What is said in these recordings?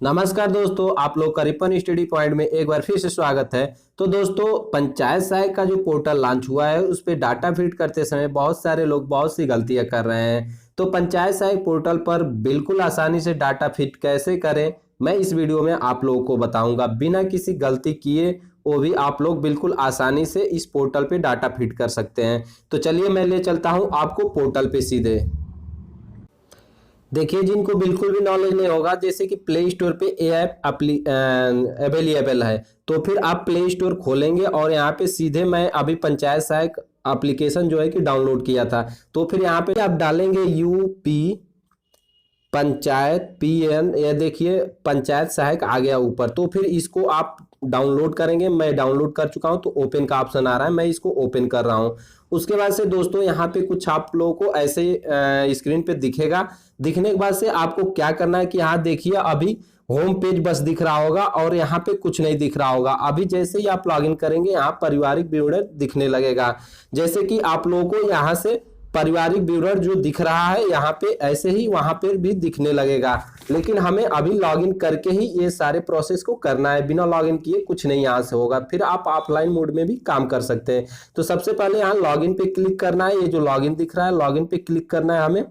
नमस्कार दोस्तों, आप लोग का रिपन स्टडी पॉइंट में एक बार फिर से स्वागत है। तो दोस्तों, पंचायत सहायक का जो पोर्टल लॉन्च हुआ है उस पे डाटा फीड करते समय बहुत सारे लोग बहुत सी गलतियां कर रहे हैं। तो पंचायत सहायक पोर्टल पर बिल्कुल आसानी से डाटा फीड कैसे करें, मैं इस वीडियो में आप लोगों को बताऊंगा। बिना किसी गलती किए वो भी आप लोग बिल्कुल आसानी से इस पोर्टल पे डाटा फीड कर सकते हैं। तो चलिए मैं ले चलता हूँ आपको पोर्टल पे सीधे। देखिए, जिनको बिल्कुल भी नॉलेज नहीं होगा, जैसे कि प्ले स्टोर पे ए ऐप अवेलेबल है, तो फिर आप प्ले स्टोर खोलेंगे और यहाँ पे सीधे मैं अभी पंचायत सहायक एप्लीकेशन जो है कि डाउनलोड किया था, तो फिर यहाँ पे आप डालेंगे यूपी पंचायत पीएन। ये देखिए पंचायत सहायक आ गया ऊपर, तो फिर इसको आप डाउनलोड करेंगे। मैं डाउनलोड कर चुका हूं, तो ओपन का ऑप्शन आ रहा है, मैं इसको ओपन कर रहा हूं। उसके बाद से दोस्तों यहाँ पे कुछ आप लोगों को ऐसे स्क्रीन पे दिखेगा। दिखने के बाद से आपको क्या करना है कि यहाँ देखिए अभी होम पेज बस दिख रहा होगा और यहाँ पे कुछ नहीं दिख रहा होगा। अभी जैसे ही आप लॉगिन करेंगे यहाँ पारिवारिक विवरण दिखने लगेगा। जैसे कि आप लोगों को यहाँ से पारिवारिक विवरण जो दिख रहा है यहाँ पे, ऐसे ही वहां पर भी दिखने लगेगा। लेकिन हमें अभी लॉगिन करके ही ये सारे प्रोसेस को करना है, बिना लॉगिन किए कुछ नहीं यहाँ से होगा। फिर आप ऑफलाइन मोड में भी काम कर सकते हैं। तो सबसे पहले यहाँ लॉगिन पे क्लिक करना है। ये जो लॉगिन दिख रहा है, लॉगिन पे क्लिक करना है हमें।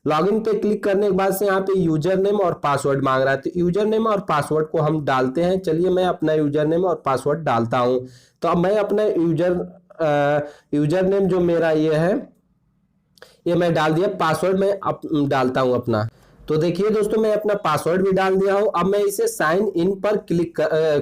लॉगिन पे क्लिक करने के बाद से यहाँ पे यूजर नेम और पासवर्ड मांग रहा है, तो यूजर नेम और पासवर्ड को हम डालते हैं। चलिए मैं अपना यूजर नेम और पासवर्ड डालता हूँ। तो अब मैं अपना यूजर नेम जो मेरा ये है, ये मैं डाल दिया। पासवर्ड मैं डालता हूं अपना। तो देखिए दोस्तों, मैं अपना पासवर्ड भी डाल दिया हूं। अब मैं इसे साइन इन पर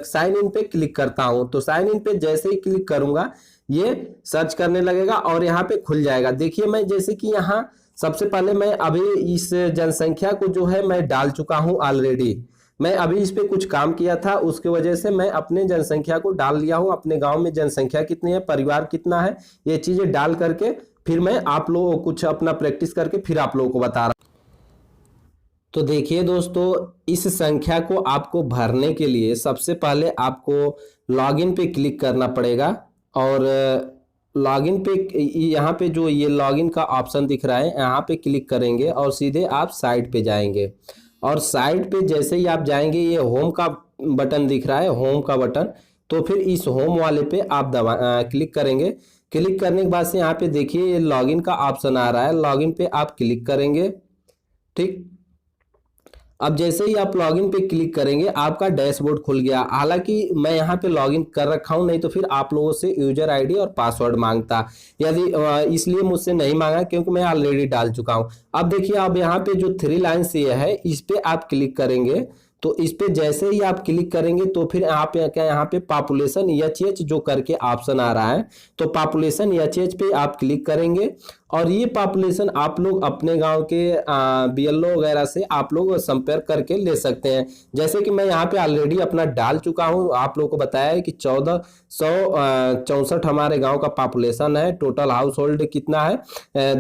साइन इन पे क्लिक करता हूं। तो साइन इन पे जैसे ही क्लिक करूंगा ये सर्च करने लगेगा और यहाँ पे खुल जाएगा। देखिए मैं जैसे कि यहाँ सबसे पहले मैं अभी इस जनसंख्या को जो है मैं डाल चुका हूं ऑलरेडी। मैं अभी इस पे कुछ काम किया था, उसके वजह से मैं अपने जनसंख्या को डाल लिया हूं। अपने गांव में जनसंख्या कितनी है, परिवार कितना है, ये चीजें डाल करके फिर मैं आप लोगों को कुछ अपना प्रैक्टिस करके फिर आप लोगों को बता रहा हूं। तो देखिए दोस्तों, इस संख्या को आपको भरने के लिए सबसे पहले आपको लॉगिन पे क्लिक करना पड़ेगा। और लॉगिन पे यहाँ पे जो ये लॉगिन का ऑप्शन दिख रहा है, यहाँ पे क्लिक करेंगे और सीधे आप साइट पे जाएंगे। और साइट पे जैसे ही आप जाएंगे, ये होम का बटन दिख रहा है, होम का बटन। तो फिर इस होम वाले पे आप क्लिक करेंगे। क्लिक करने के बाद से यहाँ पे देखिए ये लॉगिन का ऑप्शन आ रहा है, लॉगिन पे आप क्लिक करेंगे। ठीक, अब जैसे ही आप लॉगिन पे क्लिक करेंगे आपका डैशबोर्ड खुल गया। हालांकि मैं यहाँ पे लॉगिन कर रखा हूँ, नहीं तो फिर आप लोगों से यूजर आईडी और पासवर्ड मांगता। यदि इसलिए मुझसे नहीं मांगा क्योंकि मैं ऑलरेडी डाल चुका हूँ। अब देखिए, अब यहाँ पे जो 3 लाइन्स ये है, इस पे आप क्लिक करेंगे। तो इस पे जैसे ही आप क्लिक करेंगे तो फिर आप क्या यहाँ पे पॉपुलेशन एच जो करके ऑप्शन आ रहा है, तो पॉपुलेशन एच पे आप क्लिक करेंगे। और ये पॉपुलेशन आप लोग अपने गांव के बीएलओ वगैरह से आप लोग संपर्क करके ले सकते हैं। जैसे कि मैं यहाँ पे ऑलरेडी अपना डाल चुका हूँ, आप लोगों को बताया है कि 1464 हमारे गांव का पॉपुलेशन है। टोटल हाउस होल्ड कितना है,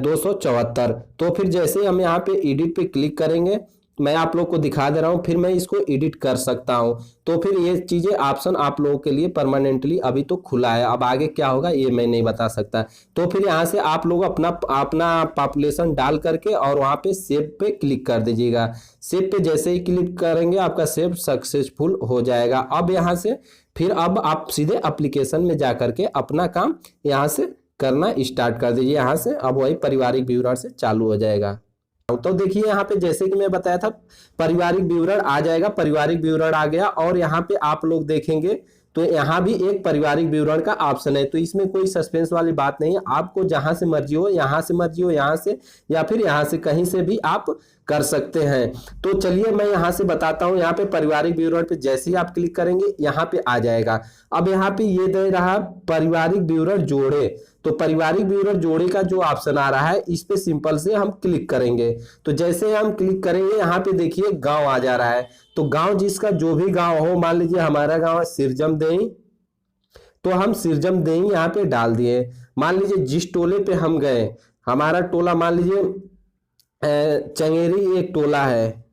274। तो फिर जैसे हम यहाँ पे एडिट पे क्लिक करेंगे, मैं आप लोग को दिखा दे रहा हूं, फिर मैं इसको एडिट कर सकता हूं। तो फिर ये चीजें ऑप्शन आप लोगों के लिए परमानेंटली अभी तो खुला है। अब आगे क्या होगा ये मैं नहीं बता सकता। तो फिर यहाँ से आप लोग अपना अपना पॉपुलेशन डाल करके और वहां पे सेव पे क्लिक कर दीजिएगा। सेव पे जैसे ही क्लिक करेंगे आपका सेव सक्सेसफुल हो जाएगा। अब यहाँ से फिर अब आप सीधे एप्लीकेशन में जा करके अपना काम यहाँ से करना स्टार्ट कर दीजिए। यहाँ से अब वही पारिवारिक विवरण से चालू हो जाएगा। तो देखिए यहाँ पे जैसे कि मैं बताया था, पारिवारिक विवरण आ जाएगा। पारिवारिक विवरण आ गया और यहाँ पे आप लोग देखेंगे तो यहाँ भी एक पारिवारिक विवरण का ऑप्शन है। तो इसमें कोई सस्पेंस वाली बात नहीं है, आपको जहां से मर्जी हो, यहाँ से मर्जी हो, यहाँ से या फिर यहाँ से कहीं से भी आप कर सकते हैं। तो चलिए मैं यहाँ से बताता हूँ। यहाँ पे पारिवारिक विवरण पे जैसे ही आप क्लिक करेंगे यहाँ पे आ जाएगा। अब यहाँ पे ये दे रहा पारिवारिक विवरण जोड़े। तो पारिवारिक विवरण जोड़े का जो ऑप्शन आ रहा है, इस पे सिंपल से हम क्लिक करेंगे। तो जैसे हम क्लिक करेंगे यहाँ पे देखिए गांव आ जा रहा है। तो गांव जिसका जो भी गांव हो, मान लीजिए हमारा गांव है सिरजम देई, तो हम सिरजम देई यहाँ पे डाल दिए। मान लीजिए जिस टोले पे हम गए, हमारा टोला मान लीजिए चंगेरी एक टोला है,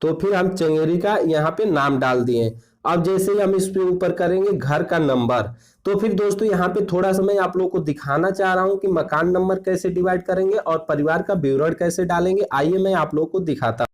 तो फिर हम चंगेरी का यहाँ पे नाम डाल दिए। अब जैसे ही हम इस पे ऊपर करेंगे घर का नंबर, तो फिर दोस्तों यहाँ पे थोड़ा सा मैं आप लोगों को दिखाना चाह रहा हूँ कि मकान नंबर कैसे डिवाइड करेंगे और परिवार का विवरण कैसे डालेंगे। आइए मैं आप लोगों को दिखाता हूँ।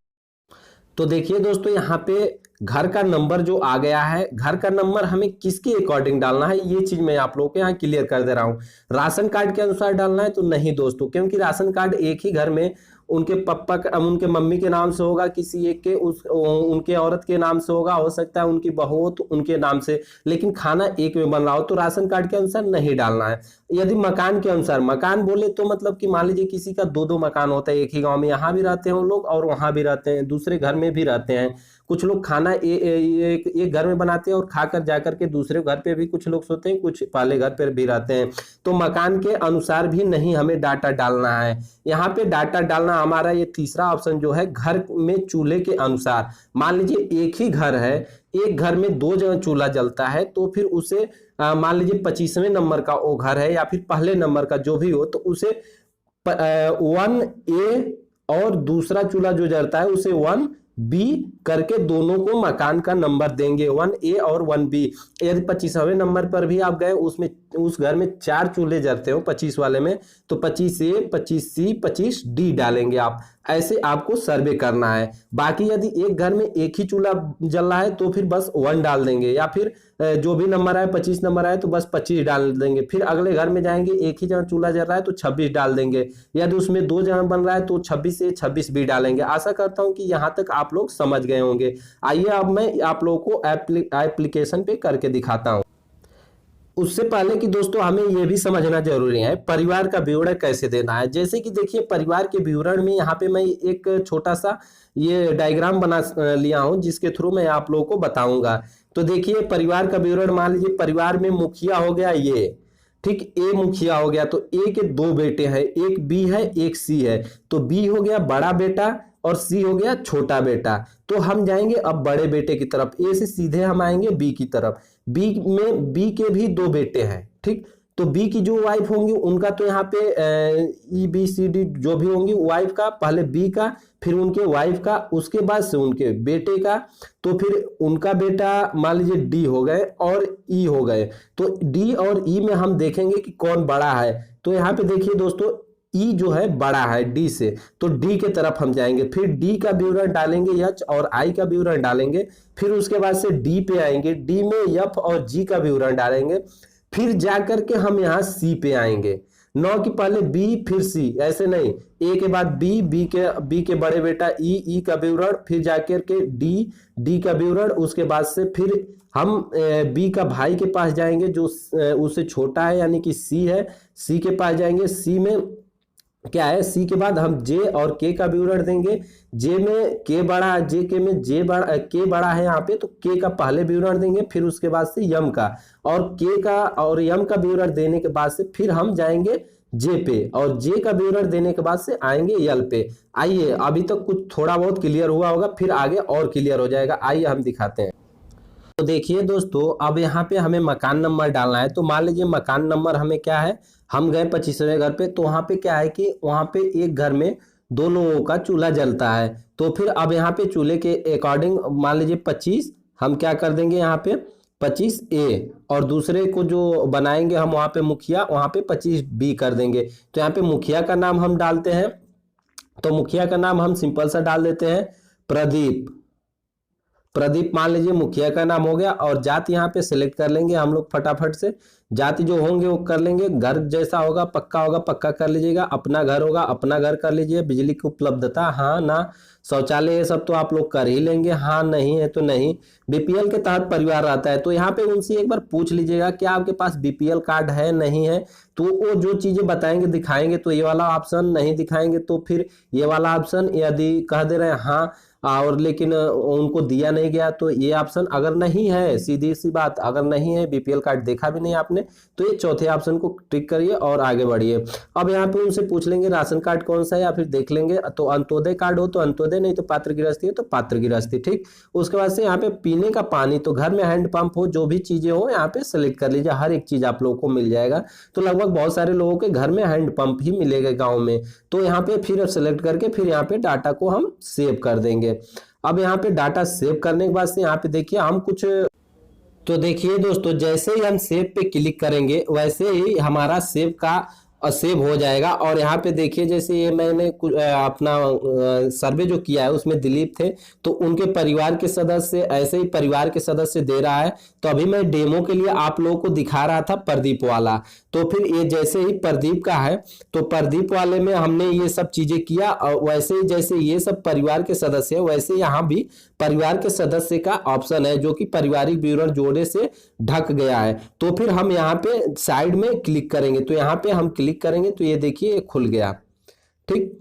तो देखिए दोस्तों, यहाँ पे घर का नंबर जो आ गया है, घर का नंबर हमें किसके अकॉर्डिंग डालना है ये चीज मैं आप लोगों को यहाँ क्लियर कर दे रहा हूँ। राशन कार्ड के अनुसार डालना है तो नहीं दोस्तों, क्योंकि राशन कार्ड एक ही घर में उनके पापा का, उनके मम्मी के नाम से होगा, किसी एक के उनके औरत के नाम से होगा, हो सकता है उनकी बहू हो तो उनके नाम से, लेकिन खाना एक में बन रहा हो तो राशन कार्ड के अनुसार नहीं डालना है। यदि मकान के अनुसार, मकान बोले तो मतलब कि मान लीजिए किसी का दो दो मकान होता है एक ही गांव में, यहाँ भी रहते हैं लोग और वहां भी रहते हैं, दूसरे घर में भी रहते हैं। कुछ लोग खाना एक घर में बनाते हैं और खाकर जाकर के दूसरे घर पे भी कुछ लोग सोते हैं, कुछ पहले घर पे भी रहते हैं। तो मकान के अनुसार भी नहीं हमें डाटा डालना है। यहाँ पे डाटा डालना हमारा ये तीसरा ऑप्शन जो है, घर में चूल्हे के अनुसार। मान लीजिए एक ही घर है, एक घर में दो जगह चूल्हा जलता है, तो फिर उसे मान लीजिए 25वें नंबर का वो घर है या फिर पहले नंबर का जो भी हो, तो उसे 1A और दूसरा चूल्हा जो जलता है उसे 1B करके दोनों को मकान का नंबर देंगे, 1A और 1B। यदि 25वें नंबर पर भी आप गए, उसमें उस घर में 4 चूल्हे जलते हो 25 वाले में, तो 25A 25C 25D डालेंगे आप। ऐसे आपको सर्वे करना है। बाकी यदि एक घर में एक ही चूल्हा जल रहा है तो फिर बस 1 डाल देंगे, या फिर जो भी नंबर आए 25 नंबर आए तो बस 25 डाल देंगे। फिर अगले घर में जाएंगे, एक ही जगह चूल्हा जल रहा है तो 26 डाल देंगे। यदि उसमें 2 जगह बन रहा है तो 26A 26B डालेंगे। आशा करता हूं कि यहाँ तक आप लोग समझ गए होंगे। आइए अब मैं आप लोगों को एप्लीकेशन पे करके दिखाता हूँ। उससे पहले कि दोस्तों हमें यह भी समझना जरूरी है परिवार का विवरण कैसे देना है। जैसे कि देखिए, परिवार के विवरण में यहाँ पे मैं एक छोटा सा ये डायग्राम बना लिया हूँ, जिसके थ्रू मैं आप लोगों को बताऊंगा। तो देखिए, परिवार का विवरण, मान लीजिए परिवार में मुखिया हो गया ये, ठीक, ए मुखिया हो गया, तो ए के 2 बेटे हैं, एक बी है एक सी है। तो बी हो गया बड़ा बेटा और सी हो गया छोटा बेटा। तो हम जाएंगे अब बड़े बेटे की तरफ, ए से सीधे हम आएंगे बी की तरफ। बी में बी के भी 2 बेटे हैं, ठीक। तो बी की जो वाइफ होंगी उनका तो यहाँ पे EBCD जो भी होंगी वाइफ का, पहले बी का, फिर उनके वाइफ का, उसके बाद से उनके बेटे का, तो फिर उनका बेटा मान लीजिए डी हो गए और ई हो गए। तो डी और ई में हम देखेंगे कि कौन बड़ा है। तो यहाँ पे देखिए दोस्तों, ई जो है बड़ा है डी से, तो डी के तरफ हम जाएंगे। फिर डी का विवरण डालेंगे, एच और आई का विवरण डालेंगे। फिर उसके बाद से डी पे आएंगे, डी में एफ और जी का विवरण डालेंगे। फिर जाकर के हम यहाँ सी पे आएंगे। नौ की पहले बी फिर सी, ऐसे नहीं, ए के बाद बी, बी के बड़े बेटा ई का विवरण, फिर जाकर के डी का विवरण। उसके बाद से फिर हम बी का भाई के पास जाएंगे जो उससे छोटा है, यानी कि सी है, सी के पास जाएंगे। सी में क्या है, सी के बाद हम जे और के का विवरण देंगे। जे में के बड़ा, जे के में जे बड़ा, के बड़ा है यहाँ पे, तो के का पहले विवरण देंगे। फिर उसके बाद से यम का, और के का और यम का विवरण देने के बाद से फिर हम जाएंगे जे पे, और जे का विवरण देने के बाद से आएंगे यल पे। आइए, अभी तक कुछ थोड़ा बहुत क्लियर हुआ होगा, फिर आगे और क्लियर हो जाएगा। आइए हम दिखाते हैं। तो देखिए दोस्तों, अब यहाँ पे हमें मकान नंबर डालना है। तो मान लीजिए मकान नंबर हमें क्या है, हम गए 25वें घर पे, तो वहाँ पे क्या है कि वहाँ पे एक घर में 2 लोगों का चूल्हा जलता है। तो फिर अब यहाँ पे चूल्हे के अकॉर्डिंग मान लीजिए 25 हम क्या कर देंगे, यहाँ पे 25A, और दूसरे को जो बनाएंगे हम वहाँ पे मुखिया, वहाँ पे 25B कर देंगे। तो यहाँ पे मुखिया का नाम हम डालते हैं। तो मुखिया का नाम हम सिंपल सा डाल देते हैं प्रदीप। प्रदीप मान लीजिए मुखिया का नाम हो गया। और जाति यहाँ पे सिलेक्ट कर लेंगे हम लोग फटाफट से, जाति जो होंगे वो कर लेंगे। घर जैसा होगा पक्का कर लीजिएगा। अपना घर होगा अपना घर कर लीजिए। बिजली की उपलब्धता हाँ ना, शौचालय ये सब तो आप लोग कर ही लेंगे, हाँ नहीं है तो नहीं। BPL के तहत परिवार रहता है, तो यहाँ पे उनसे एक बार पूछ लीजिएगा कि आपके पास BPL कार्ड है नहीं है, तो वो जो चीजें बताएंगे दिखाएंगे तो ये वाला ऑप्शन, नहीं दिखाएंगे तो फिर ये वाला ऑप्शन। यदि कह दे रहे हैं हाँ और लेकिन उनको दिया नहीं गया तो ये ऑप्शन। अगर नहीं है, सीधी सी बात, अगर नहीं है BPL कार्ड देखा भी नहीं आपने, तो ये चौथे ऑप्शन को टिक करिए और आगे बढ़िए। अब यहाँ पे उनसे पूछ लेंगे राशन कार्ड कौन सा है, या फिर देख लेंगे तो अंत्योदय कार्ड हो तो अंत्योदय, नहीं तो पात्र गृहस्थी है तो पात्र गृहस्थी, ठीक। उसके बाद से यहाँ पे पीने का पानी, तो घर में हैंडपंप हो, जो भी चीजें हो यहाँ पे सेलेक्ट कर लीजिए, हर एक चीज आप लोगों को मिल जाएगा। तो लगभग बहुत सारे लोगों के घर में हैंडपंप ही मिलेगा गाँव में। तो यहाँ पे फिर सेलेक्ट करके फिर यहाँ पे डाटा को हम सेव कर देंगे। अब यहाँ पे डाटा सेव करने के बाद से यहाँ पे देखिए हम कुछ, तो देखिए दोस्तों, जैसे ही हम सेव पे क्लिक करेंगे वैसे ही हमारा सेव का सेव हो जाएगा। और यहाँ पे देखिए जैसे ये मैंने अपना सर्वे जो किया है उसमें दिलीप थे, तो उनके परिवार के सदस्य ऐसे ही परिवार के सदस्य दे रहा है। तो अभी मैं डेमो के लिए आप लोगों को दिखा रहा था प्रदीप वाला, तो फिर ये जैसे ही प्रदीप का है तो प्रदीप वाले में हमने ये सब चीजें किया, और वैसे ही जैसे ये सब परिवार के सदस्य है वैसे यहाँ भी परिवार के सदस्य का ऑप्शन है जो कि पारिवारिक विवरण जोड़े से ढक गया है। तो फिर हम यहाँ पे साइड में क्लिक करेंगे, तो यहाँ पे हम क्लिक करेंगे तो ये देखिए ये खुल गया। ठीक,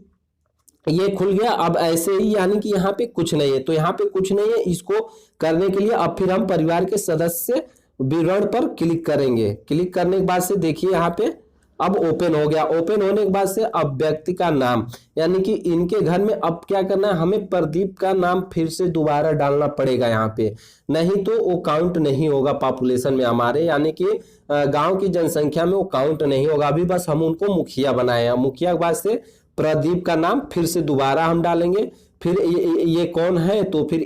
ये खुल गया। अब ऐसे ही यानी कि यहाँ पे कुछ नहीं है, तो यहाँ पे कुछ नहीं है, इसको करने के लिए अब फिर हम परिवार के सदस्य विवरण पर क्लिक करेंगे। क्लिक करने के बाद से देखिए यहाँ पे अब ओपन हो गया। ओपन होने के बाद से अब व्यक्ति का नाम, यानी कि इनके घर में अब क्या करना है, हमें प्रदीप का नाम फिर से दोबारा डालना पड़ेगा यहाँ पे, नहीं तो वो काउंट नहीं होगा पॉपुलेशन में हमारे, यानी कि गांव की जनसंख्या में वो काउंट नहीं होगा। अभी बस हम उनको मुखिया बनाए हैं। मुखिया के बाद से प्रदीप का नाम फिर से दोबारा हम डालेंगे। फिर ये कौन है, तो फिर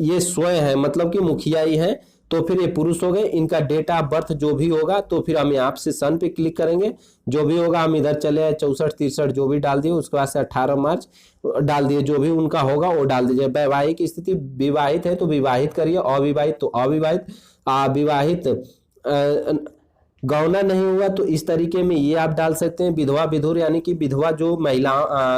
ये स्वयं है, मतलब कि मुखिया ही है। तो फिर ये पुरुष हो गए। इनका डेट ऑफ बर्थ जो भी होगा, तो फिर हम यहाँ से सन पे क्लिक करेंगे। जो भी होगा हम इधर चले आए 64 63 जो भी डाल दिए, उसके बाद से 18 मार्च डाल दिए, जो भी उनका होगा वो डाल दीजिए। वैवाहिक स्थिति विवाहित है तो विवाहित करिए, अविवाहित तो अविवाहित, विवाहित गौना नहीं हुआ तो इस तरीके में ये आप डाल सकते हैं। विधवा विधुर, यानी कि विधवा जो महिला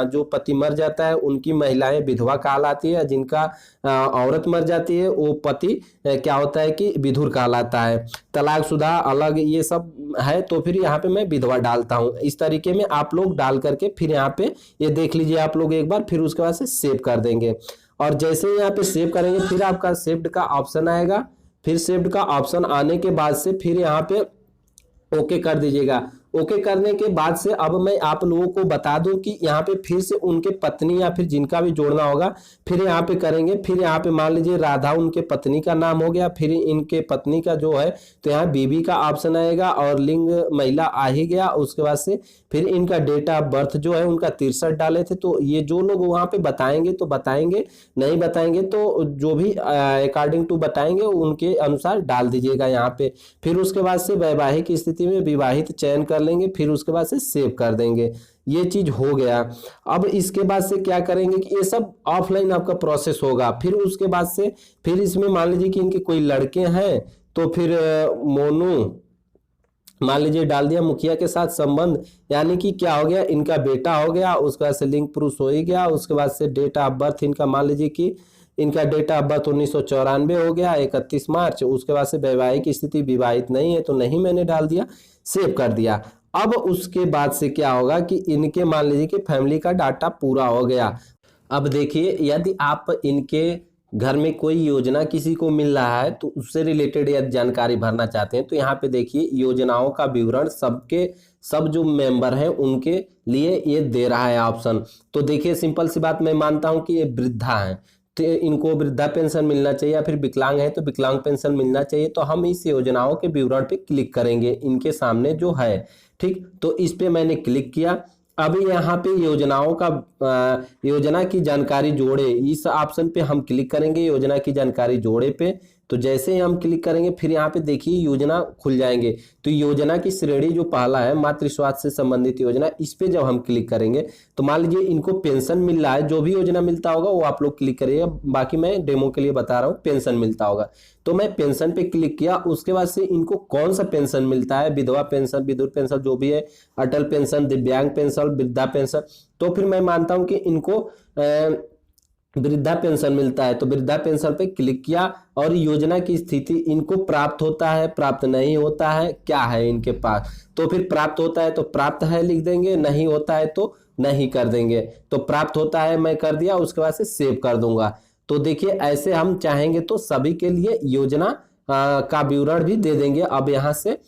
जो पति मर जाता है उनकी महिलाएं विधवा कहलाती है, जिनका औरत मर जाती है वो पति क्या होता है कि विधुर कहलाता है। तलाकशुदा अलग ये सब है, तो फिर यहाँ पे मैं विधवा डालता हूँ। इस तरीके में आप लोग डाल करके फिर यहाँ पे ये देख लीजिए आप लोग एक बार, फिर उसके बाद से सेव कर देंगे। और जैसे ही यहाँ पे सेव करेंगे फिर आपका सेव्ड का ऑप्शन आएगा। फिर सेव्ड का ऑप्शन आने के बाद से फिर यहाँ पे ओके कर दीजिएगा। ओके करने के बाद से अब मैं आप लोगों को बता दूं कि यहाँ पे फिर से उनके पत्नी या फिर जिनका भी जोड़ना होगा फिर यहाँ पे करेंगे। फिर यहाँ पे मान लीजिए राधा उनके पत्नी का नाम हो गया, फिर इनके पत्नी का जो है तो यहाँ बीबी का ऑप्शन आएगा और लिंग महिला आ ही गया। उसके बाद से फिर इनका डेट ऑफ बर्थ जो है उनका 63 डाले थे, तो ये जो लोग वहाँ पे बताएंगे तो बताएंगे, नहीं बताएंगे तो जो भी अकॉर्डिंग टू बताएंगे उनके अनुसार डाल दीजिएगा यहाँ पे। फिर उसके बाद से वैवाहिक स्थिति में विवाहित चयन कर लेंगे, फिर उसके बाद से सेव कर देंगे। ये चीज हो गया। अब इसके बाद से क्या करेंगे कि ये सब ऑफलाइन आपका प्रोसेस होगा। फिर उसके बाद से फिर इसमें मान लीजिए कि इनके कोई लड़के हैं तो फिर मोनू मान लीजिए डाल दिया, मुखिया के साथ संबंध, यानी कि क्या हो गया, इनका बेटा हो गया। उसके बाद से लिंग पुरुष हो ही गया। उसके बाद से डेट ऑफ बर्थ इनका मान लीजिए कि इनका डेट ऑफ बर्थ 1994 हो गया 31 मार्च। उसके बाद से वैवाहिक स्थिति विवाहित नहीं है तो नहीं मैंने डाल दिया, सेव कर दिया। अब उसके बाद से क्या होगा कि इनके मान लीजिए कि फैमिली का डाटा पूरा हो गया। अब देखिए यदि आप इनके घर में कोई योजना किसी को मिल रहा है तो उससे रिलेटेड यदि जानकारी भरना चाहते हैं तो यहाँ पे देखिए योजनाओं का विवरण सबके सब जो मेंबर हैं उनके लिए ये दे रहा है ऑप्शन। तो देखिए सिंपल सी बात, मैं मानता हूँ कि ये वृद्धा हैं तो इनको वृद्धा पेंशन मिलना चाहिए, या फिर विकलांग है तो विकलांग पेंशन मिलना चाहिए। तो हम इस योजनाओं के विवरण पे क्लिक करेंगे इनके सामने जो है। ठीक, तो इस पे मैंने क्लिक किया। अभी यहाँ पे योजनाओं का योजना की जानकारी जोड़े, इस ऑप्शन पे हम क्लिक करेंगे योजना की जानकारी जोड़े पे। तो जैसे ही हम क्लिक करेंगे फिर यहाँ पे देखिए योजना खुल जाएंगे। तो योजना की श्रेणी जो पहला है मातृ स्वास्थ्य से संबंधित योजना, इस पे जब हम क्लिक करेंगे तो मान लीजिए इनको पेंशन मिल रहा है, जो भी योजना मिलता होगा वो आप लोग क्लिक करिएगा। बाकी मैं डेमो के लिए बता रहा हूँ पेंशन मिलता होगा, तो मैं पेंशन पे क्लिक किया। उसके बाद से इनको कौन सा पेंशन मिलता है, विधवा पेंशन, विधुर पेंशन जो भी है, अटल पेंशन, दिव्यांग पेंशन, वृद्धा पेंशन, तो फिर मैं मानता हूं कि इनको वृद्धा पेंशन मिलता है। तो वृद्धा पेंशन पे क्लिक किया और योजना की स्थिति इनको प्राप्त होता है, प्राप्त नहीं होता है, क्या है इनके पास। तो फिर प्राप्त होता है तो प्राप्त है लिख देंगे, नहीं होता है तो नहीं कर देंगे। तो प्राप्त होता है मैं कर दिया, उसके बाद से सेव कर दूंगा। तो देखिए ऐसे हम चाहेंगे तो सभी के लिए योजना का विवरण भी दे देंगे। अब यहाँ से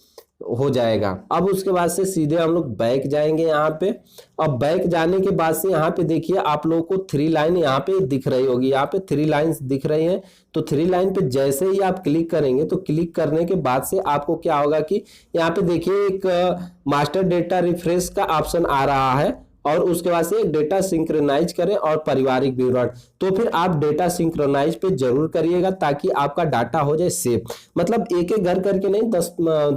हो जाएगा। अब उसके बाद से सीधे हम लोग बैक जाएंगे यहाँ पे। अब बैक जाने के बाद से यहाँ पे देखिए आप लोगों को 3 लाइन यहाँ पे दिख रही होगी, यहाँ पे 3 लाइन्स दिख रही हैं। तो 3 लाइन पे जैसे ही आप क्लिक करेंगे तो क्लिक करने के बाद से आपको क्या होगा कि यहाँ पे देखिए एक मास्टर डेटा रिफ्रेश का ऑप्शन आ रहा है, और उसके बाद से डेटा सिंक्रोनाइज करें और पारिवारिक विवरण। तो फिर आप डेटा सिंक्रोनाइज पे जरूर करिएगा ताकि आपका डाटा हो जाए सेव। मतलब एक एक घर करके नहीं,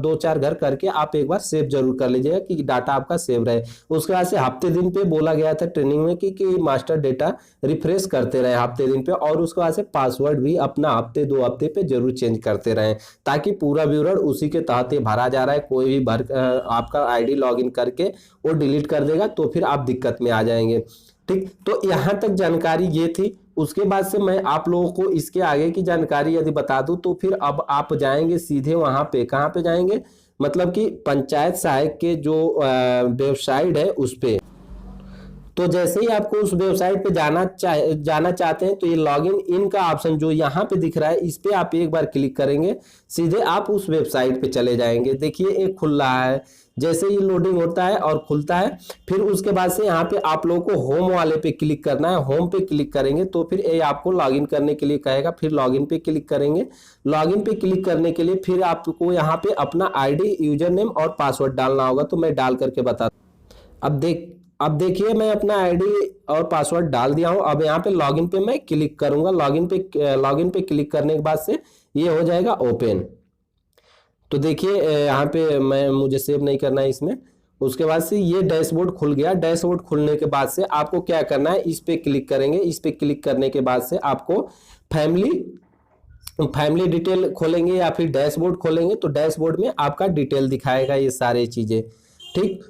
2-4 घर करके आप एक बार सेव जरूर कर लीजिएगा कि डाटा आपका सेव रहे। उसके बाद से हफ्ते दिन पे बोला गया था ट्रेनिंग में कि मास्टर डेटा रिफ्रेश करते रहे हफ्ते दिन पे, और उसके बाद से पासवर्ड भी अपना हफ्ते 2 हफ्ते पे जरूर चेंज करते रहें ताकि पूरा विवरण उसी के तहत ये भरा जा रहा है। कोई भी आपका आईडी लॉगिन करके वो डिलीट कर देगा तो फिर आप दिक्कत में आ जाएंगे। ठीक, तो यहाँ तक जानकारी ये थी। उसके बाद से मैं आप लोगों को इसके आगे की जानकारी यदि बता दूं तो फिर अब आप जाएंगे सीधे वहां पे, कहाँ पे जाएंगे, मतलब कि पंचायत सहायक के जो वेबसाइट है उस पे। तो जैसे ही आपको उस वेबसाइट पे जाना चाहते हैं तो ये लॉगिन इन का ऑप्शन जो यहाँ पे दिख रहा है इस पे आप एक बार क्लिक करेंगे, सीधे आप उस वेबसाइट पे चले जाएंगे। देखिए एक खुल रहा है, जैसे ही लोडिंग होता है और खुलता है फिर उसके बाद से यहाँ पे आप लोगों को होम वाले पे क्लिक करना है। होम पे क्लिक करेंगे तो फिर ये आपको लॉगिन करने के लिए कहेगा, फिर लॉगिन पे क्लिक करेंगे। लॉगिन पे क्लिक करने के लिए फिर आपको यहाँ पे अपना आईडी, यूजर नेम और पासवर्ड डालना होगा। तो मैं डाल करके बता, अब देखिए मैं अपना आईडी और पासवर्ड डाल दिया हूं। अब यहाँ पे लॉगिन पे मैं क्लिक करूंगा। लॉगिन पे क्लिक करने के बाद से ये हो जाएगा ओपन। तो देखिए यहाँ पे मुझे सेव नहीं करना है इसमें। उसके बाद से ये डैशबोर्ड खुल गया। डैशबोर्ड खुलने के बाद से आपको क्या करना है, इस पे क्लिक करेंगे। इस पे क्लिक करने के बाद से आपको फैमिली डिटेल खोलेंगे या फिर डैशबोर्ड खोलेंगे तो डैशबोर्ड में आपका डिटेल दिखाएगा ये सारी चीजें। ठीक,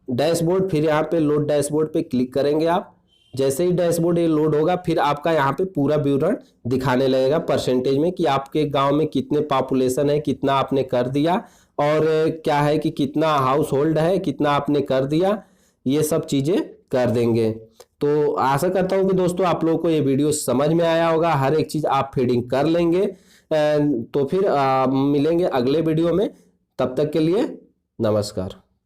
डैशबोर्ड, फिर यहाँ पे लोड डैशबोर्ड पे क्लिक करेंगे आप। जैसे ही डैशबोर्ड ये लोड होगा फिर आपका यहाँ पे पूरा विवरण दिखाने लगेगा परसेंटेज में कि आपके गांव में कितने पॉपुलेशन है, कितना आपने कर दिया, और क्या है कि कितना हाउस होल्ड है, कितना आपने कर दिया, ये सब चीज़ें कर देंगे। तो आशा करता हूँ कि दोस्तों आप लोगों को ये वीडियो समझ में आया होगा, हर एक चीज़ आप फीडिंग कर लेंगे। तो फिर मिलेंगे अगले वीडियो में, तब तक के लिए नमस्कार।